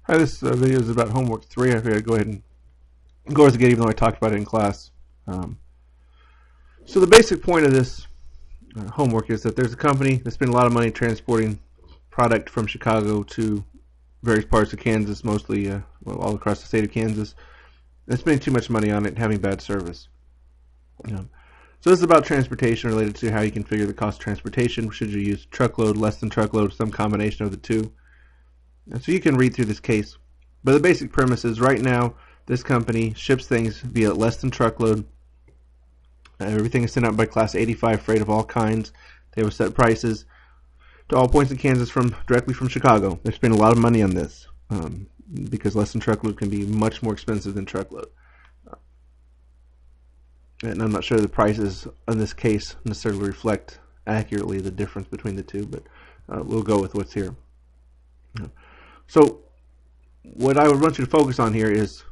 Hi, this video is about homework 3. I figured I'd go ahead and go over it again, even though I talked about it in class. So the basic point of this homework is that there's a company that spent a lot of money transporting product from Chicago to various parts of Kansas, mostly all across the state of Kansas. They're spending too much money on it and having bad service. So this is about transportation, related to how you can figure the cost of transportation. Should you use truckload, less than truckload, some combination of the two? And so you can read through this case. But the basic premise is right now this company ships things via less than truckload. Everything is sent out by Class 85 freight of all kinds. They have set prices to all points in Kansas directly from Chicago. They're spending a lot of money on this because less than truckload can be much more expensive than truckload. And I'm not sure the prices in this case necessarily reflect accurately the difference between the two, but we'll go with what's here. So what I would want you to focus on here is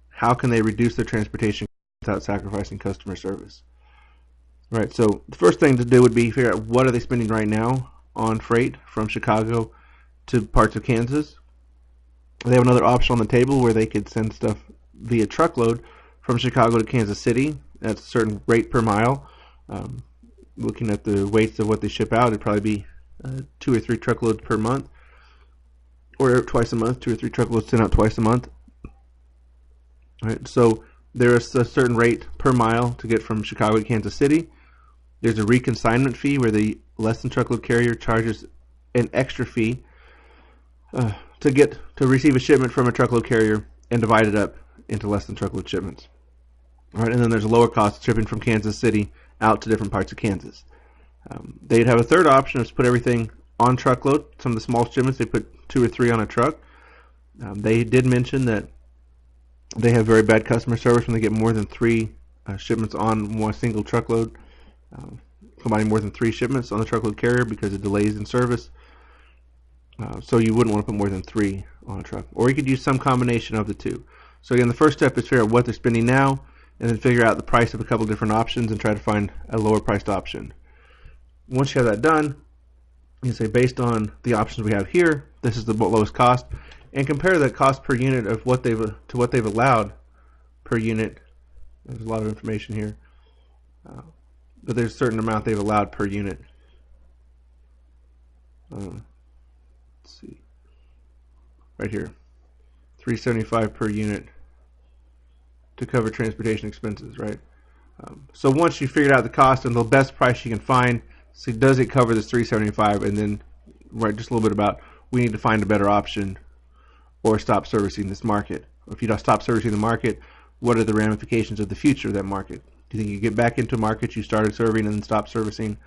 how can they reduce their transportation without sacrificing customer service. Right, so the first thing to do would be figure out what are they spending right now on freight from Chicago to parts of Kansas. They have another option on the table where they could send stuff via truckload from Chicago to Kansas City at a certain rate per mile. Looking at the weights of what they ship out, it'd probably be 2 or 3 truckloads per month, or twice a month. 2 or 3 truckloads sent out twice a month. All right, so there is a certain rate per mile to get from Chicago to Kansas City. There's a reconsignment fee where the less than truckload carrier charges an extra fee to receive a shipment from a truckload carrier and divide it up into less than truckload shipments. All right, and then there's a lower cost shipping from Kansas City out to different parts of Kansas. They'd have a third option is to put everything on truckload. Some of the small shipments they put 2 or 3 on a truck. They did mention that they have very bad customer service when they get more than 3 shipments on one single truckload, combining more than 3 shipments on the truckload carrier because of delays in service. So you wouldn't want to put more than 3 on a truck. Or you could use some combination of the two. So again, the first step is figure out what they're spending now, and then figure out the price of a couple different options and try to find a lower priced option. Once you have that done, you say based on the options we have here, this is the lowest cost, and compare the cost per unit of what they've allowed per unit. There's a lot of information here, but there's a certain amount they've allowed per unit. Let's see, right here, $3.75 per unit to cover transportation expenses, right? So once you figured out the cost and the best price you can find, so does it cover this $3.75, and then write just a little bit about we need to find a better option or stop servicing this market. If you don't stop servicing the market, what are the ramifications of the future of that market? Do you think you get back into a market you started serving and then stop servicing?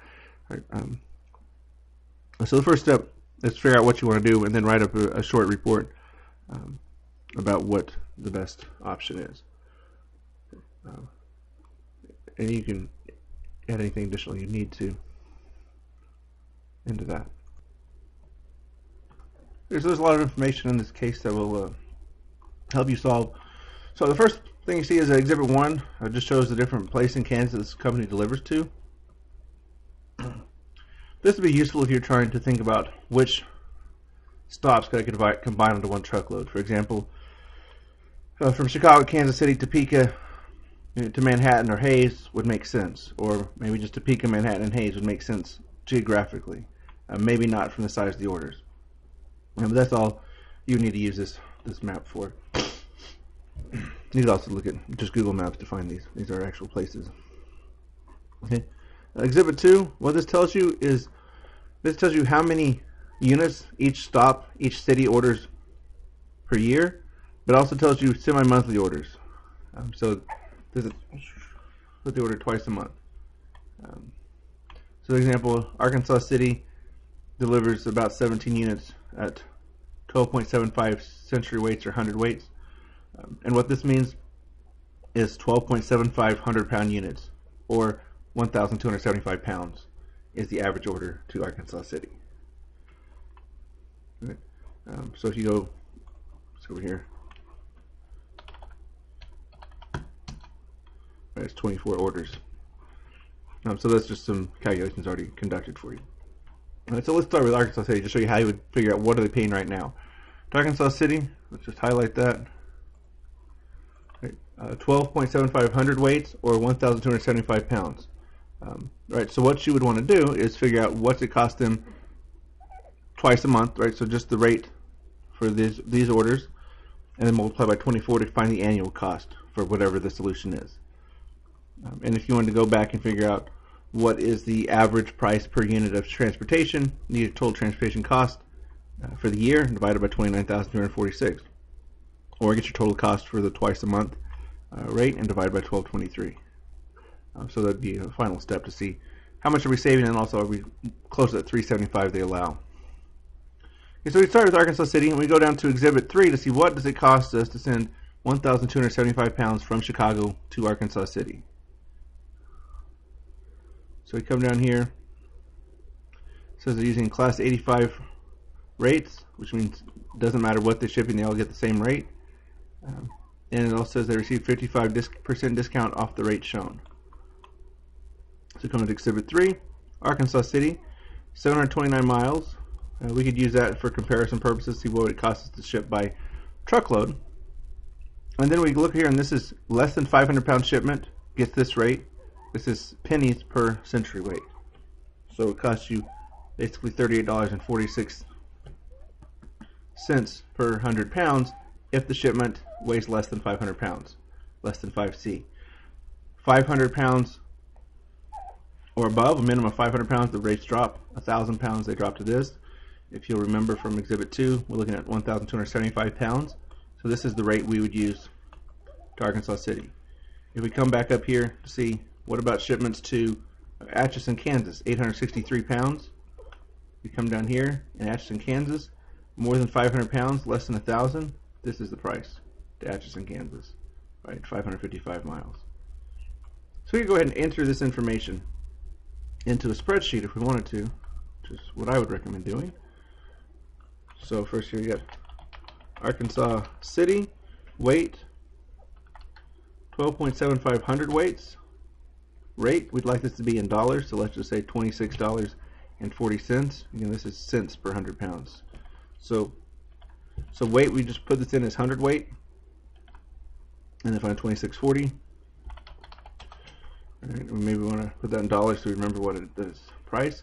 Right, so the first step is figure out what you want to do and then write up a short report about what the best option is. And you can add anything additional you need to into that. There's a lot of information in this case that will help you solve. So the first thing you see is Exhibit 1. It just shows the different place in Kansas this company delivers to. This would be useful if you're trying to think about which stops could I combine into one truckload. For example, from Chicago, Kansas City, Topeka to Manhattan or Hayes would make sense, or maybe just Topeka, Manhattan, and Hayes would make sense geographically. Maybe not from the size of the orders. But that's all you need to use this map for. You could also look at just Google Maps to find these. These are actual places. Okay. Exhibit 2, what this tells you is this tells you how many units each stop, each city orders per year, but also tells you semi-monthly orders. So this is what they order twice a month. So for example, Arkansas City delivers about 17 units at 12.75 century weights or 100 weights. And what this means is 12.75 100-pound units, or 1,275 pounds is the average order to Arkansas City. Right. So if you go, let's go over here. Right, it's 24 orders. So that's just some calculations already conducted for you. All right, so let's start with Arkansas City to show you how you would figure out what are they paying right now. To Arkansas City, let's just highlight that. 12.75 hundredweights or 1,275 pounds. Right, so what you would want to do is figure out what's it cost them twice a month, right? So just the rate for these orders, and then multiply by 24 to find the annual cost for whatever the solution is. And if you wanted to go back and figure out what is the average price per unit of transportation, needed total transportation cost for the year divided by 29,246, or get your total cost for the twice a month rate and divide by 1223. So that'd be a final step to see how much are we saving, and also are we close to that 375 they allow. Okay, so we start with Arkansas City and we go down to Exhibit 3 to see what does it cost us to send 1,275 pounds from Chicago to Arkansas City. So we come down here. It says they're using Class 85 rates, which means it doesn't matter what they're shipping, they all get the same rate. And it also says they received 55% discount off the rate shown. So coming to Exhibit 3, Arkansas City, 729 miles. We could use that for comparison purposes, see what it costs us to ship by truckload. And then we look here, and this is less than 500 pound shipment, gets this rate. This is pennies per century weight. So it costs you basically $38.46 per 100 pounds if the shipment weighs less than 500 pounds, less than 5C. 500 pounds or above, a minimum of 500 pounds, the rates drop. 1,000 pounds, they drop to this. If you'll remember from Exhibit 2, we're looking at 1,275 pounds. So this is the rate we would use to Arkansas City. If we come back up here to see what about shipments to Atchison, Kansas, 863 pounds. We come down here in Atchison, Kansas, more than 500 pounds, less than 1,000. This is the price to Atchison, Kansas, right? 555 miles. So we can go ahead and enter this information into a spreadsheet if we wanted to, which is what I would recommend doing. So first here you got Arkansas City, weight, 12.75 hundredweights. Rate, we'd like this to be in dollars, so let's just say $26.40. Again, this is cents per 100 pounds. So weight, we just put this in as hundredweight, and then find 26.40. All right, maybe we want to put that in dollars so we remember what it is. Price.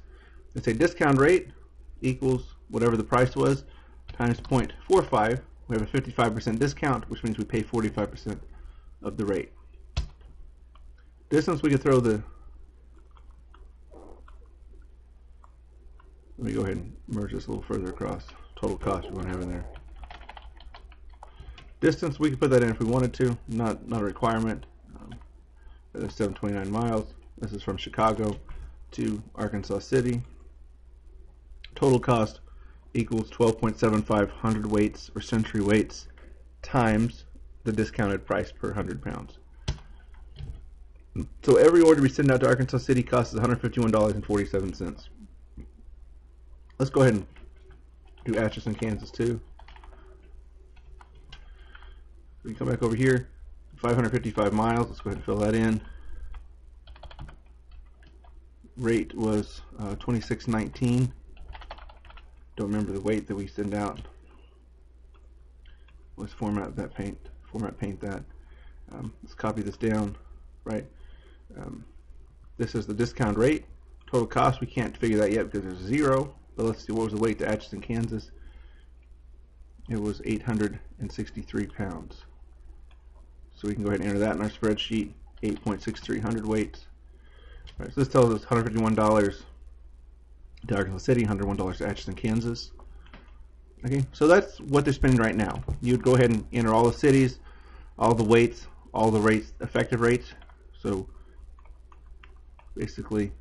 Let's say discount rate equals whatever the price was times 0.45. We have a 55% discount, which means we pay 45% of the rate. Distance, we could throw the, let me go ahead and merge this a little further across. Total cost we want to have in there. Distance, we could put that in if we wanted to, not a requirement. That's 729 miles. This is from Chicago to Arkansas City. Total cost equals 12.75 hundredweights or century weights times the discounted price per 100 pounds. So every order we send out to Arkansas City costs $151.47. Let's go ahead and do Atchison, Kansas too. We come back over here, 555 miles. Let's go ahead and fill that in. Rate was 26.19. Don't remember the weight that we send out. Let's format paint that. Let's copy this down. Right. This is the discount rate. Total cost, we can't figure that yet because there's 0. But let's see, what was the weight to Atchison, Kansas? It was 863 pounds. So we can go ahead and enter that in our spreadsheet. 8.63 hundredweights. Right, so this tells us $151 to Arkansas City, $101 to Atchison, Kansas. Okay, so that's what they're spending right now. You'd go ahead and enter all the cities, all the weights, all the rates, effective rates. So basically,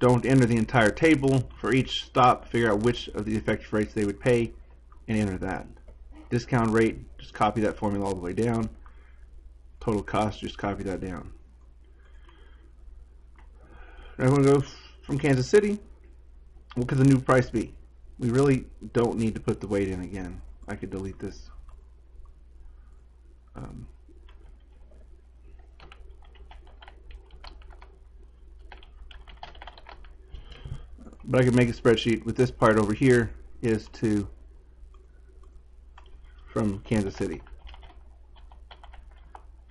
don't enter the entire table. For each stop, figure out which of the effective rates they would pay and enter that. Discount rate, just copy that formula all the way down. Total cost, just copy that down. Now I'm going to go from Kansas City. What could the new price be? We really don't need to put the weight in again. I could delete this. But I could make a spreadsheet with this part over here is to from Kansas City.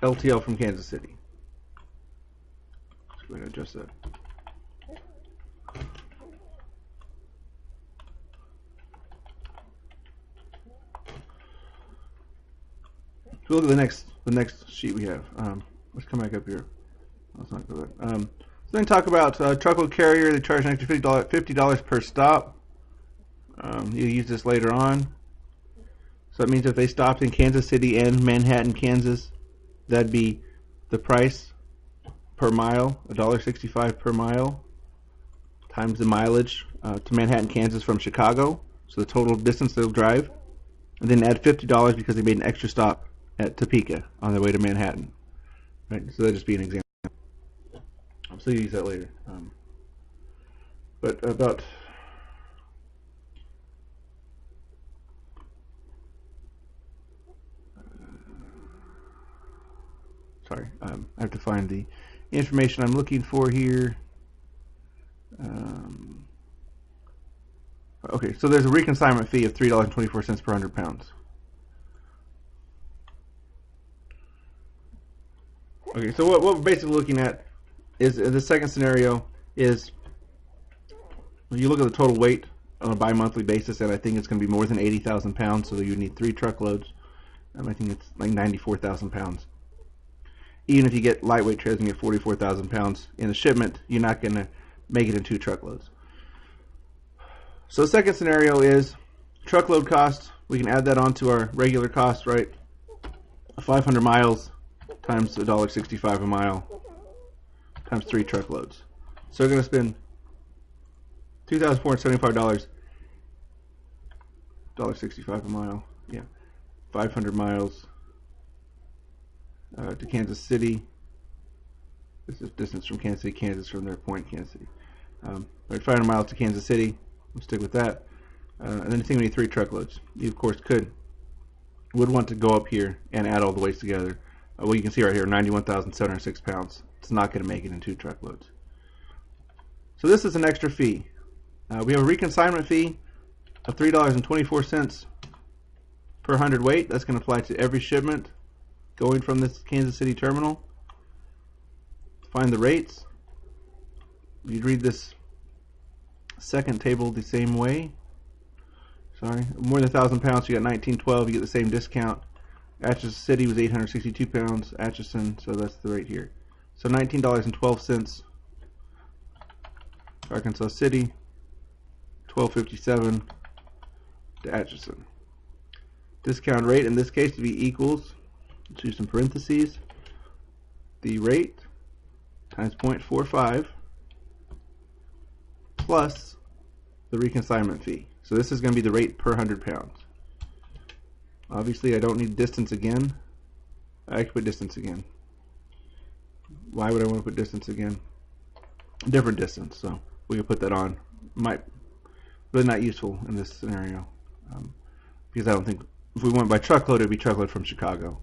LTL from Kansas City. Let's go ahead and adjust that. So look at the next sheet we have. Let's come back up here. Let's not go there. So then talk about truckload carrier. They charge an extra $50 per stop. You use this later on. So that means if they stopped in Kansas City and Manhattan, Kansas, that'd be the price per mile, $1.65 per mile, times the mileage to Manhattan, Kansas from Chicago. So the total distance they'll drive, and then add $50 because they made an extra stop at Topeka on their way to Manhattan. Right, so that'll just be an example. So you use that later. But about sorry, I have to find the information I'm looking for here. Okay, so there's a reconsignment fee of $3.24 per 100 pounds. Okay, so what we're basically looking at is the second scenario is you look at the total weight on a bi-monthly basis, and I think it's going to be more than 80,000 pounds, so you need 3 truckloads. I think it's like 94,000 pounds. Even if you get lightweight trailers and get 44,000 pounds in a shipment, you're not going to make it in 2 truckloads. So the second scenario is truckload cost. We can add that onto our regular cost, right? 500 miles times $1.65 a mile times 3 truckloads. So we're going to spend $2,475, $1.65 a mile. Yeah, 500 miles to Kansas City. This is distance from Kansas City, Kansas, from their point, Kansas City. Right, 500 miles to Kansas City. We'll stick with that. And then I think we need 3 truckloads. You, of course, would want to go up here and add all the weights together. Well, you can see right here, 91,706 pounds. It's not going to make it in 2 truckloads. So this is an extra fee. We have a reconsignment fee of $3.24 per 100 weight. That's going to apply to every shipment going from this Kansas City terminal. Find the rates. You'd read this second table the same way. Sorry, more than 1,000 pounds, you got 1912. You get the same discount. Atchison City was 862 pounds. Atchison, so that's the rate here. So $19.12. Arkansas City, $12.57 to Atchison. Discount rate in this case to be equals, let's use some parentheses, the rate times 0.45 plus the reconsignment fee. So this is going to be the rate per 100 pounds. Obviously I don't need distance again. I can put distance again. Why would I want to put distance again? Different distance, so we can put that on. Really not useful in this scenario, because I don't think, if we went by truckload, it would be truckload from Chicago.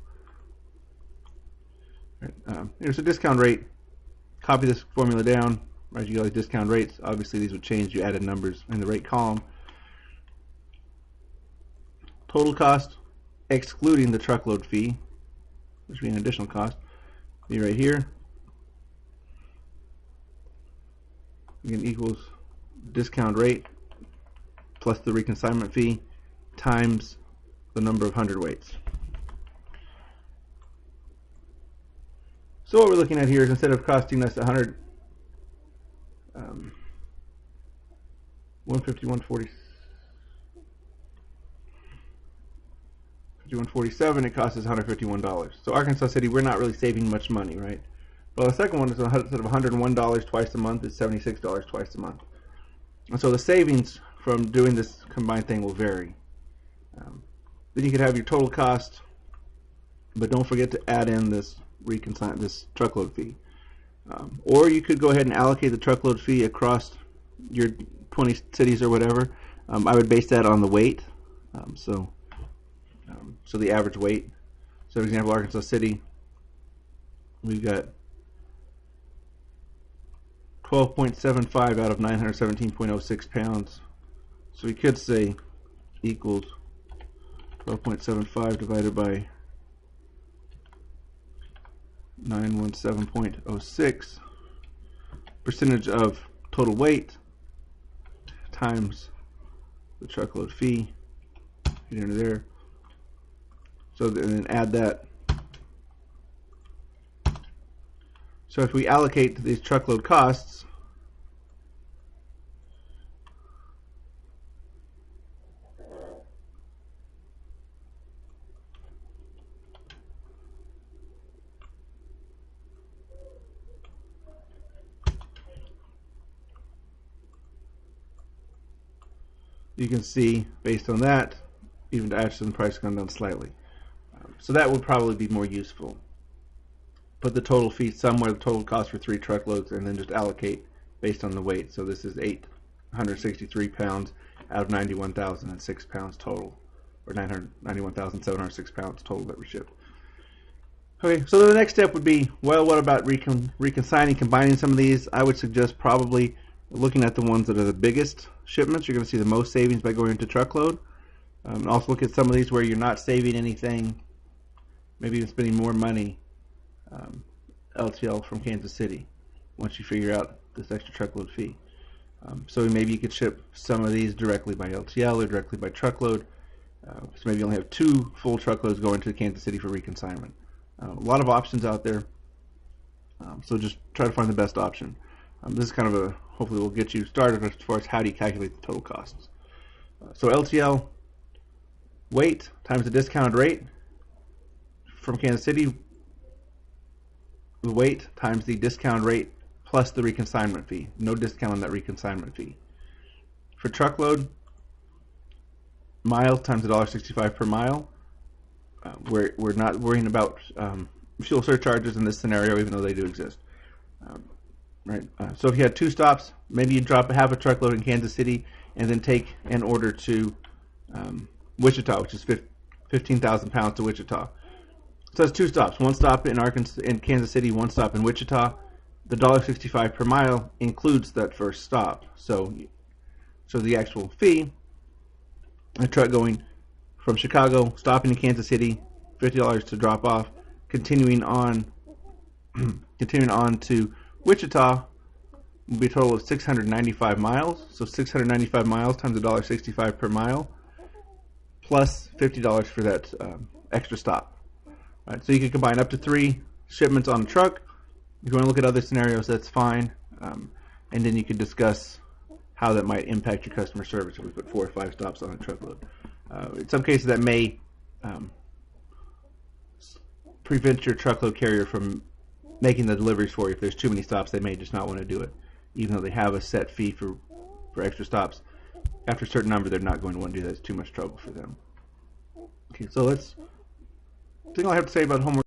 Right, here's a discount rate. Copy this formula down. Right, you got like discount rates. Obviously these would change. You added numbers in the rate column. Total cost, excluding the truckload fee, which would be an additional cost, be right here. Again, equals discount rate plus the reconsignment fee times the number of hundredweights. So what we're looking at here is, instead of costing us 147, it costs us $151. So Arkansas City, we're not really saving much money, right? Well, the second one is, instead of $101 twice a month, it's $76 twice a month. And so the savings from doing this combined thing will vary. Then you could have your total cost, but don't forget to add in this truckload fee. Or you could go ahead and allocate the truckload fee across your 20 cities or whatever. I would base that on the weight. So the average weight. So for example, Arkansas City, we've got 12.75 out of 917.06 pounds. So we could say equals 12.75 divided by 917.06, percentage of total weight times the truckload fee, hit enter there. So and then add that. So if we allocate these truckload costs, you can see based on that, even the Atchison price gone down slightly. So that would probably be more useful. Put the total fee somewhere, the total cost for 3 truckloads, and then just allocate based on the weight. So this is 863 pounds out of 91,006 pounds total, or 991,706 pounds total that we shipped. Okay, so the next step would be, well, what about reconciling, combining some of these? I would suggest probably looking at the ones that are the biggest shipments. You're going to see the most savings by going into truckload. Also look at some of these where you're not saving anything, maybe even spending more money. LTL from Kansas City once you figure out this extra truckload fee. So maybe you could ship some of these directly by LTL or directly by truckload. So maybe you only have 2 full truckloads going to Kansas City for reconsignment. A lot of options out there, so just try to find the best option. This is kind of a, hopefully will get you started as far as how do you calculate the total costs. So LTL weight times the discounted rate from Kansas City, the weight times the discount rate plus the reconsignment fee. No discount on that reconsignment fee. For truckload, miles times $1.65 per mile. We're not worrying about fuel surcharges in this scenario, even though they do exist. Right. So if you had 2 stops, maybe you drop half a truckload in Kansas City and then take an order to Wichita, which is 15,000 pounds to Wichita. So that's 2 stops. 1 stop in Kansas City, 1 stop in Wichita. The $1.65 per mile includes that first stop. So the actual fee, a truck going from Chicago, stopping in Kansas City, $50 to drop off, continuing on to Wichita will be a total of 695 miles. So 695 miles times $1.65 per mile, plus $50 for that extra stop. All right, so you can combine up to 3 shipments on a truck. If you want to look at other scenarios, that's fine. And then you can discuss how that might impact your customer service if we put 4 or 5 stops on a truckload. In some cases, that may prevent your truckload carrier from making the deliveries for you. If there's too many stops, they may just not want to do it, even though they have a set fee for extra stops. After a certain number, they're not going to want to do that. It's too much trouble for them. Okay, so that's all I have to say about homework.